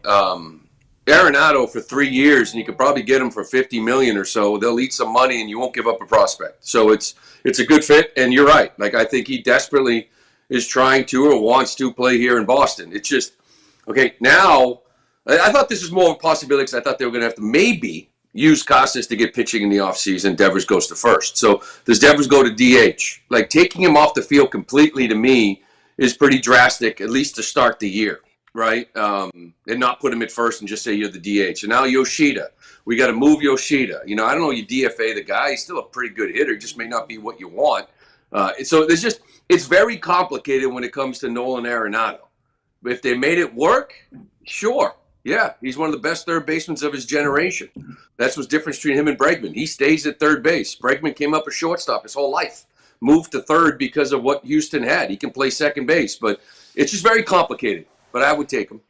for 3 years, and you could probably get him for $50 million or so. They'll eat some money, and you won't give up a prospect. So it's a good fit, and you're right. Like, I think he desperately is trying to or wants to play here in Boston. It's just, okay, now, I thought this was more of a possibility because I thought they were going to have to maybe use Casas to get pitching in the offseason. Devers goes to first. So does Devers go to DH? Like, taking him off the field completely to me is pretty drastic, at least to start the year, right? And not put him at first and just say you're the DH. And now Yoshida. We got to move Yoshida. I don't know, you DFA the guy. He's still a pretty good hitter. He just may not be what you want. So it's very complicated when it comes to Nolan Arenado. But if they made it work, sure. Yeah, he's one of the best third basemen of his generation. That's what's different between him and Bregman. He stays at third base. Bregman came up a shortstop his whole life. Moved to third because of what Houston had. He can play second base, but it's just very complicated. But I would take him.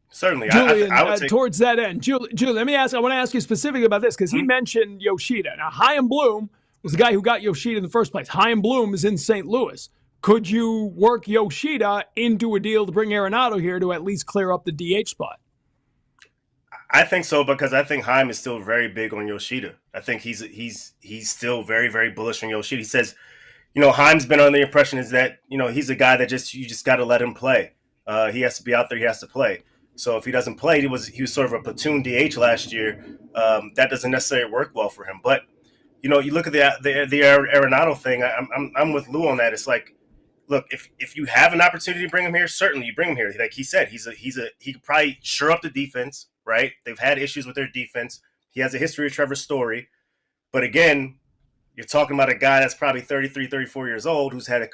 Certainly. Julian, I would take towards that end, Julian, let me ask. I want to ask you specifically about this because he mentioned Yoshida. Now, Chaim Bloom was the guy who got Yoshida in the first place. Chaim Bloom is in St. Louis. Could you work Yoshida into a deal to bring Arenado here to at least clear up the DH spot? I think so because I think Chaim is still very big on Yoshida. I think he's still very, very bullish on Yoshida. He says, Chaim's been under the impression is that, he's a guy that you just got to let him play. He has to be out there. He has to play. So if he doesn't play, he was sort of a platoon DH last year. That doesn't necessarily work well for him. But, you look at the Arenado thing. I'm with Lou on that. It's like, look, if you have an opportunity to bring him here, certainly you bring him here. Like he said, he could probably shore up the defense, right? They've had issues with their defense. He has a history of Trevor Story. But again, you're talking about a guy that's probably 33, 34 years old who's had a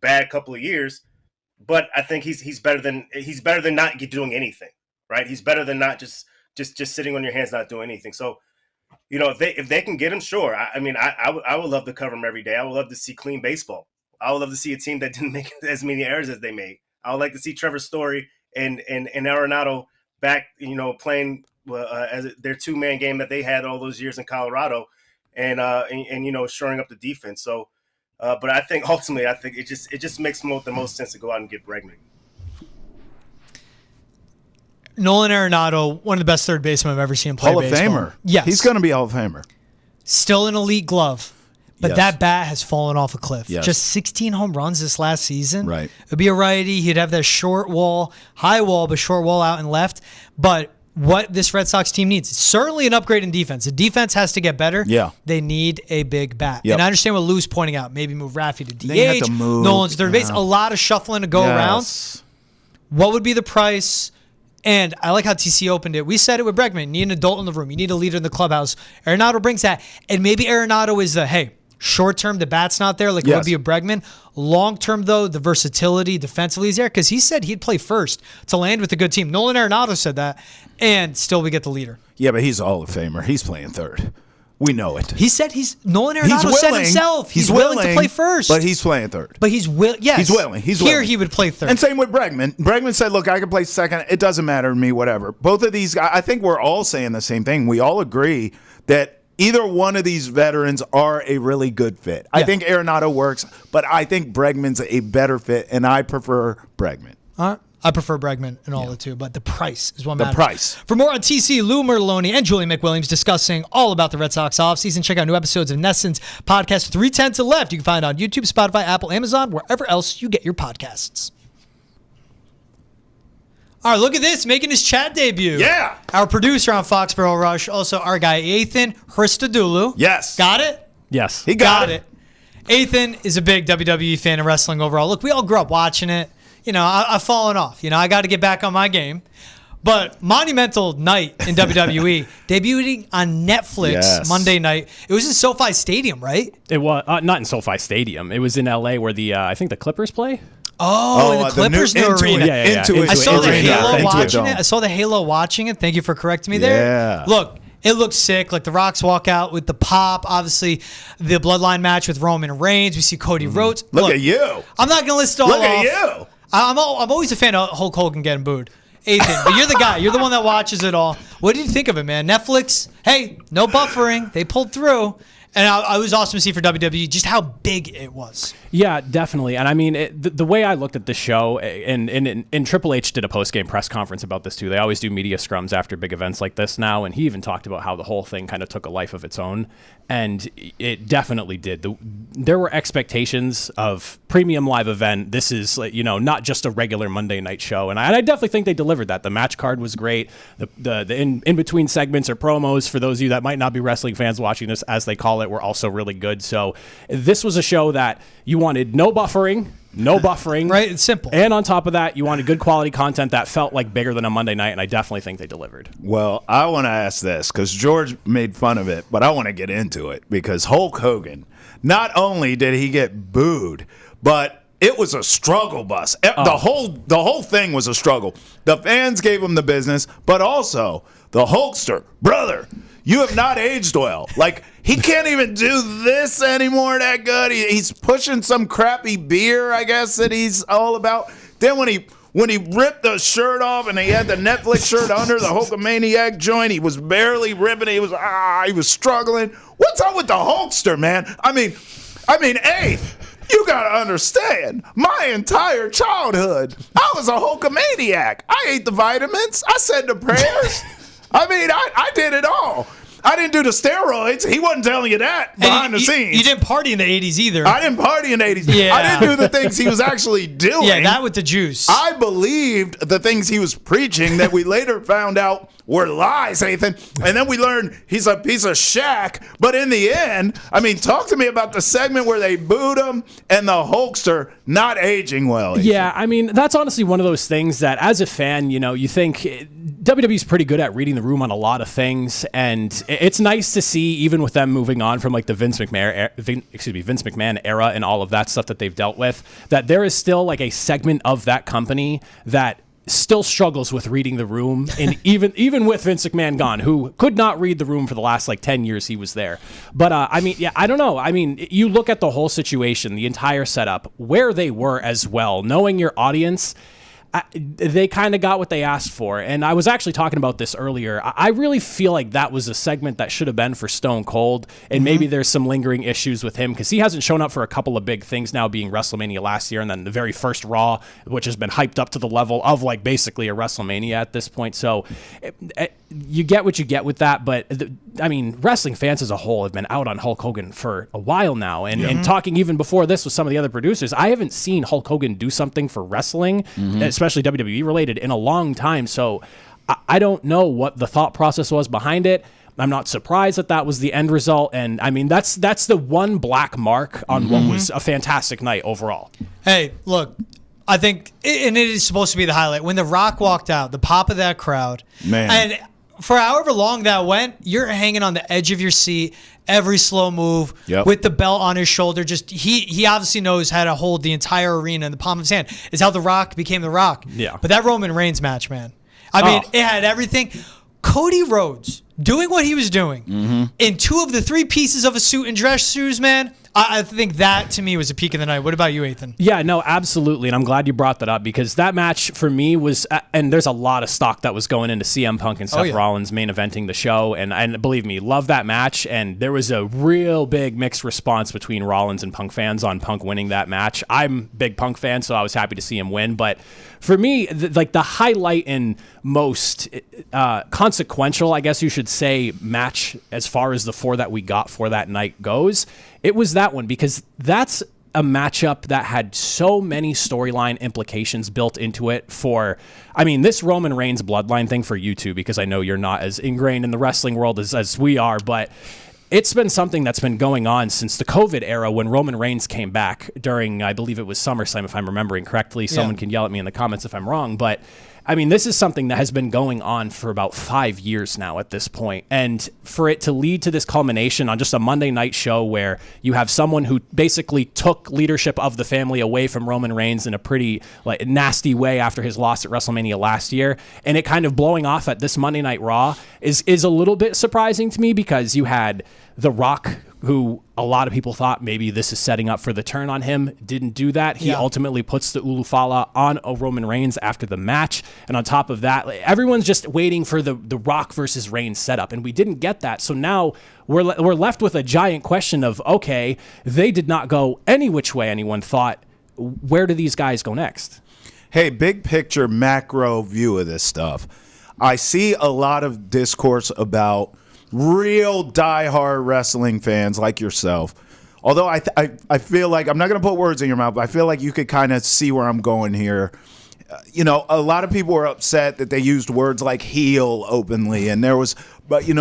bad couple of years. But I think he's better than not doing anything, right? He's better than not just sitting on your hands not doing anything. So if they can get him, sure. I would love to cover him every day. I would love to see clean baseball. I would love to see a team that didn't make as many errors as they made. I would like to see Trevor Story and Arenado back, playing as their 2-man game that they had all those years in Colorado, and shoring up the defense. So, but I think ultimately, it just makes the most sense to go out and get Bregman. Nolan Arenado, one of the best third basemen I've ever seen play Hall of baseball. Famer. Yes. He's going to be Hall of Famer. Still an elite glove. But Yes. that bat has fallen off a cliff. Yes. Just 16 home runs this last season. Right. It'd be a righty. He'd have that short wall, high wall, but short wall out and left. But what this Red Sox team needs is certainly an upgrade in defense. The defense has to get better. Yeah. They need a big bat. Yep. And I understand what Lou's pointing out. Maybe move Raffy to DH. They have to move. Nolan's third base. Yeah. A lot of shuffling to go around. Yes. What would be the price? And I like how TC opened it. We said it with Bregman. You need an adult in the room. You need a leader in the clubhouse. Arenado brings that. And maybe Arenado is the, hey, short-term, the bat's not there like it would be a Bregman. Long-term, though, the versatility defensively is there because he said he'd play first to land with a good team. Nolan Arenado said that, and still we get the leader. Yeah, but he's a Hall of Famer. He's playing third. We know it. He said Nolan Arenado said himself he's willing to play first. But he's playing third. But he's willing. Yes. He's willing. He's Here willing. he would play third. And same with Bregman. Bregman said, look, I can play second. It doesn't matter to me, whatever. Both of these guys, I think we're all saying the same thing. We all agree that either one of these veterans are a really good fit. Yeah. I think Arenado works, but I think Bregman's a better fit, and I prefer Bregman. I prefer Bregman and all the two, but the price is what matters. The price. For more on TC, Lou Merloni and Julie McWilliams discussing all about the Red Sox offseason, check out new episodes of Nesson's podcast 310 to Left. You can find it on YouTube, Spotify, Apple, Amazon, wherever else you get your podcasts. All right, look at this, making his chat debut. Yeah. Our producer on Foxborough Rush, also our guy, Ethan Christodoulou. Yes. Got it? Yes. He got it. Ethan is a big WWE fan of wrestling overall. Look, we all grew up watching it. I've fallen off. I got to get back on my game. But monumental night in WWE, debuting on Netflix Monday night. It was in SoFi Stadium, right? It was not in SoFi Stadium. It was in LA where I think the Clippers play. Oh, in the Clippers new arena. Into I saw the arena. Halo Into watching it. I saw the Halo watching it. Thank you for correcting me there. Yeah. Look, it looks sick. Like the Rocks walk out with the pop. Obviously, the Bloodline match with Roman Reigns. We see Cody Rhodes. Look at you. I'm not going to list it all off. Look at you. I'm always a fan of Hulk Hogan getting booed. Ethan, but you're the guy. You're the one that watches it all. What did you think of it, man? Netflix, hey, no buffering. They pulled through. And I was awesome to see for WWE just how big it was. Yeah, definitely. And I mean, the way I looked at the show, and Triple H did a post-game press conference about this too. They always do media scrums after big events like this now, and he even talked about how the whole thing kind of took a life of its own. And it definitely did. There were expectations of premium live event. This is, not just a regular Monday night show. And I definitely think they delivered that. The match card was great. The in-between segments or promos, for those of you that might not be wrestling fans watching this, as they call it, were also really good. So this was a show that you wanted no buffering. Right? It's simple. And on top of that, you wanted good quality content that felt like bigger than a Monday night, and I definitely think they delivered. Well, I want to ask this because George made fun of it, but I want to get into it because Hulk Hogan, not only did he get booed, but it was a struggle bus. The whole thing was a struggle. The fans gave him the business, but also the Hulkster, brother, you have not aged well. Like, he can't even do this anymore that good. He's pushing some crappy beer, I guess, that he's all about. Then when he ripped the shirt off and he had the Netflix shirt under the Hulkamaniac joint, he was barely ripping it. He was struggling. What's up with the Hulkster, man? I mean, hey, you gotta understand, my entire childhood, I was a Hulkamaniac. I ate the vitamins. I said the prayers. I mean, I did it all. I didn't do the steroids. He wasn't telling you that behind the scenes. You didn't party in the 80s either. I didn't party in the 80s. Yeah. I didn't do the things he was actually doing. Yeah, that with the juice. I believed the things he was preaching that we later found out were lies, Ethan. And then we learned he's a piece of Shaq. But in the end, I mean, talk to me about the segment where they booed him and the Hulkster not aging well. Ethan. Yeah, I mean, that's honestly one of those things that as a fan, you think WWE's pretty good at reading the room on a lot of things. And it's nice to see, even with them moving on from like the Vince McMahon era and all of that stuff that they've dealt with, that there is still like a segment of that company that still struggles with reading the room, and even with Vince McMahon gone, who could not read the room for the last 10 years he was there. But I don't know. I mean, you look at the whole situation, the entire setup, where they were as well, knowing your audience. They kind of got what they asked for. And I was actually talking about this earlier. I really feel like that was a segment that should have been for Stone Cold. And maybe there's some lingering issues with him because he hasn't shown up for a couple of big things now, being WrestleMania last year and then the very first Raw, which has been hyped up to the level of basically a WrestleMania at this point. So you get what you get with that. But wrestling fans as a whole have been out on Hulk Hogan for a while now. And talking even before this with some of the other producers, I haven't seen Hulk Hogan do something for wrestling, especially WWE related, in a long time. So I don't know what the thought process was behind it. I'm not surprised that was the end result. And that's the one black mark on what was a fantastic night overall. Hey, look, I think, and it is supposed to be the highlight, when The Rock walked out, the pop of that crowd, man. And for however long that went, you're hanging on the edge of your seat, every slow move, with the belt on his shoulder. Just he obviously knows how to hold the entire arena in the palm of his hand. It's how The Rock became The Rock. Yeah. But that Roman Reigns match, man. It had everything. Cody Rhodes doing what he was doing in 2 of the 3 pieces of a suit and dress shoes, man. I think that, to me, was a peak of the night. What about you, Ethan? Yeah, no, absolutely. And I'm glad you brought that up because that match for me was, and there's a lot of stock that was going into CM Punk and Seth Rollins main eventing the show. And believe me, love that match. And there was a real big mixed response between Rollins and Punk fans on Punk winning that match. I'm a big Punk fan, so I was happy to see him win. But for me, the highlight and most consequential, I guess you should say, match as far as the 4 that we got for that night goes, it was that one because that's a matchup that had so many storyline implications built into it for, this Roman Reigns bloodline thing for you two, because I know you're not as ingrained in the wrestling world as we are, but it's been something that's been going on since the COVID era when Roman Reigns came back during, I believe it was SummerSlam, if I'm remembering correctly. Someone can yell at me in the comments if I'm wrong, but this is something that has been going on for about 5 years now at this point. And for it to lead to this culmination on just a Monday night show where you have someone who basically took leadership of the family away from Roman Reigns in a pretty nasty way after his loss at WrestleMania last year, and it kind of blowing off at this Monday Night Raw is a little bit surprising to me because you had The Rock, who a lot of people thought maybe this is setting up for the turn on him, didn't do that. He ultimately puts the Ulufala on Roman Reigns after the match. And on top of that, everyone's just waiting for the Rock versus Reigns setup. And we didn't get that. So now we're left with a giant question of, okay, they did not go any which way anyone thought. Where do these guys go next? Hey, big picture, macro view of this stuff. I see a lot of discourse about real diehard wrestling fans like yourself. Although I feel like, I'm not going to put words in your mouth, but I feel like you could kind of see where I'm going here. A lot of people were upset that they used words like heel openly, and there was,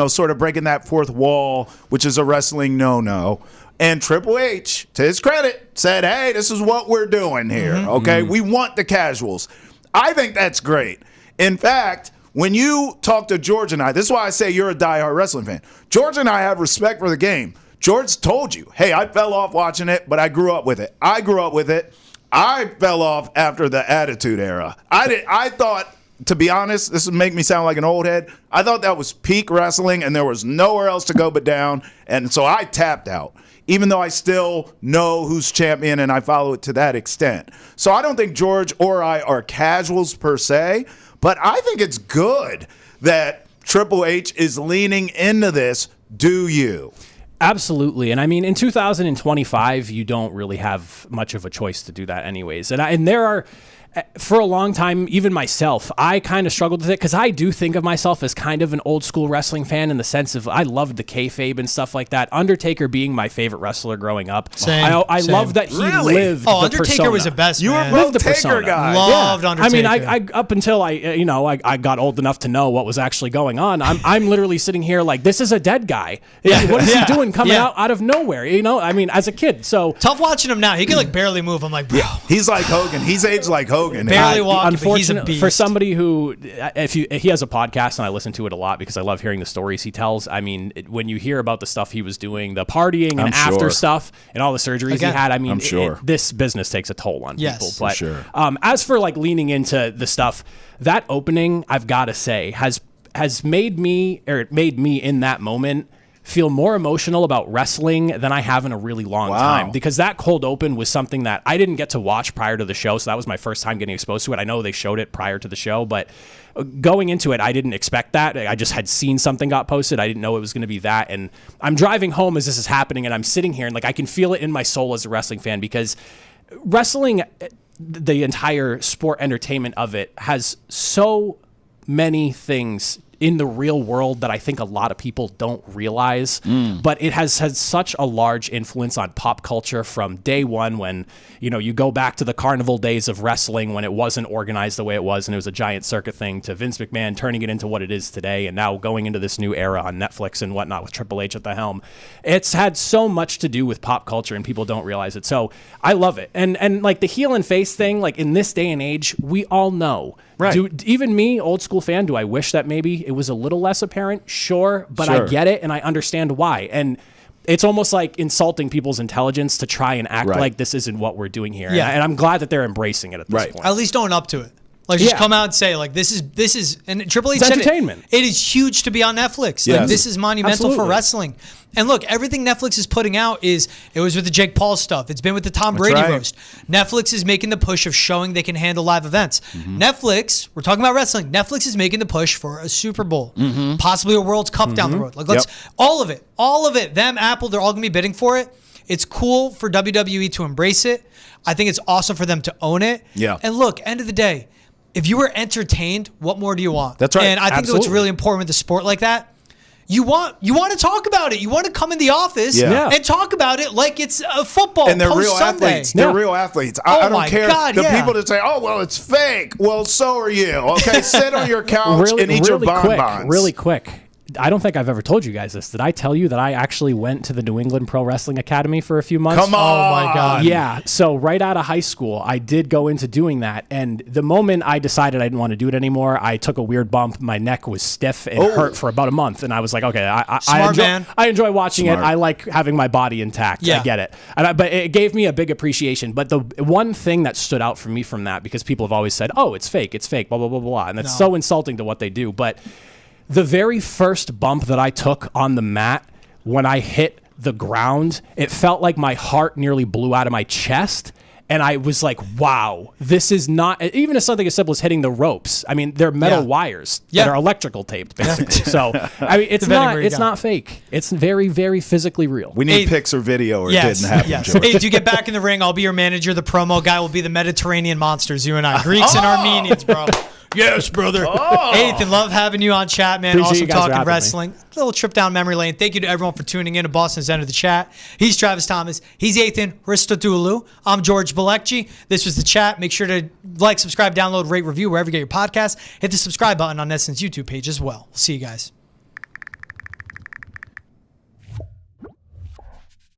sort of breaking that fourth wall, which is a wrestling no-no. And Triple H, to his credit, said, hey, this is what we're doing here, okay? We want the casuals. I think that's great. In fact, when you talk to George and I, this is why I say you're a diehard wrestling fan. George and I have respect for the game. George told you, hey, I fell off watching it, but I grew up with it. I fell off after the Attitude Era. I thought, to be honest, this would make me sound like an old head, I thought that was peak wrestling and there was nowhere else to go but down. And so I tapped out, even though I still know who's champion and I follow it to that extent. So I don't think George or I are casuals per se, but I think it's good that Triple H is leaning into this. Do you? Absolutely. And in 2025, you don't really have much of a choice to do that anyways. And there are, for a long time, even myself, I kind of struggled with it because I do think of myself as kind of an old school wrestling fan in the sense of I loved the kayfabe and stuff like that. Undertaker being my favorite wrestler growing up. Same. I love that he lived the Undertaker persona. was the best, You man. were both Taker guys. Loved Undertaker. I up until I got old enough to know what was actually going on. I'm literally sitting here like, this is a dead guy. What is he doing coming out of nowhere? As a kid. So tough watching him now. He can barely move. I'm like, bro. He's like Hogan. He's aged like Hogan. Hogan. Barely walking, but he's a Unfortunately, beast. for somebody who, if he has a podcast and I listen to it a lot because I love hearing the stories he tells. I mean, when you hear about the stuff he was doing, the partying and after stuff and all the surgeries he had, I mean, this business takes a toll on people. But as for like leaning into the stuff, that opening, I've got to say, has made me in that moment feel more emotional about wrestling than I have in a really long time, because that cold open was something that I didn't get to watch prior to the show. So that was my first time getting exposed to it. I know they showed it prior to the show, but going into it, I didn't expect that. I just had seen something got posted. I didn't know it was going to be that. And I'm driving home as this is happening and I'm sitting here and like, I can feel it in my soul as a wrestling fan, because wrestling, the entire sport entertainment of it, has so many things in the real world that I think a lot of people don't realize, but it has had such a large influence on pop culture from day one, when, you know, you go back to the carnival days of wrestling when it wasn't organized the way it was and it was a giant circuit thing, to Vince McMahon turning it into what it is today, and now going into this new era on Netflix and whatnot with Triple H at the helm. It's had so much to do with pop culture and people don't realize it. So I love it. And like the heel and face thing, like in this day and age, we all know. Right. Even me, old school fan, do I wish that maybe it was a little less apparent? Sure, but I get it and I understand why. And it's almost like insulting people's intelligence to try and act like this isn't what we're doing here. Yeah. And I'm glad that they're embracing it at this point. At least own up to it. Like, just come out and say, like, this is, and Triple H it's said entertainment. It is huge to be on Netflix. Like, this is monumental for wrestling. And look, everything Netflix is putting out it was with the Jake Paul stuff. It's been with the Tom Brady roast. Netflix is making the push of showing they can handle live events. Netflix, we're talking about wrestling. Netflix is making the push for a Super Bowl, possibly a World Cup down the road. Like, let's all of it. Them, Apple, they're all gonna be bidding for it. It's cool for WWE to embrace it. I think it's awesome for them to own it. Yeah. And look, end of the day, if you were entertained, what more do you want? That's right. And I think what's really important with the sport like that, you want to talk about it. You want to come in the office and talk about it like it's a football. And they're real athletes. They're real athletes. I don't care. The people that say, "Oh, well, it's fake." Well, so are you. Okay, sit on your couch and eat your bonbons. Really quick. I don't think I've ever told you guys this. Did I tell you that I actually went to the New England Pro Wrestling Academy for a few months? Come on. Oh, my God. Yeah. So right out of high school, I did go into doing that. And the moment I decided I didn't want to do it anymore, I took a weird bump. My neck was stiff and hurt for about a month. And I was like, okay, I enjoy watching it. I like having my body intact. Yeah. I get it. But it gave me a big appreciation. But the one thing that stood out for me from that, because people have always said, oh, it's fake, blah, blah, blah, blah. And that's so insulting to what they do. But the very first bump that I took on the mat, when I hit the ground, it felt like my heart nearly blew out of my chest. And I was like, wow, this is not, even as something as simple as hitting the ropes. I mean, they're metal wires that are electrical taped, basically. So, I mean, it's not fake. It's very, very physically real. We need pics or video, or it didn't happen. Yes. Hey, do you get back in the ring? I'll be your manager. The promo guy will be the Mediterranean monsters, you and I. Greeks and Armenians, bro. Yes, brother. Ethan, love having you on chat, man. Appreciate awesome talking wrestling. A little trip down memory lane. Thank you to everyone for tuning in to Boston's End of the Chat. He's Travis Thomas. He's Ethan Ristodoulou. I'm George Balekji. This was the chat. Make sure to like, subscribe, download, rate, review wherever you get your podcasts. Hit the subscribe button on Nesson's YouTube page as well. We'll see you guys.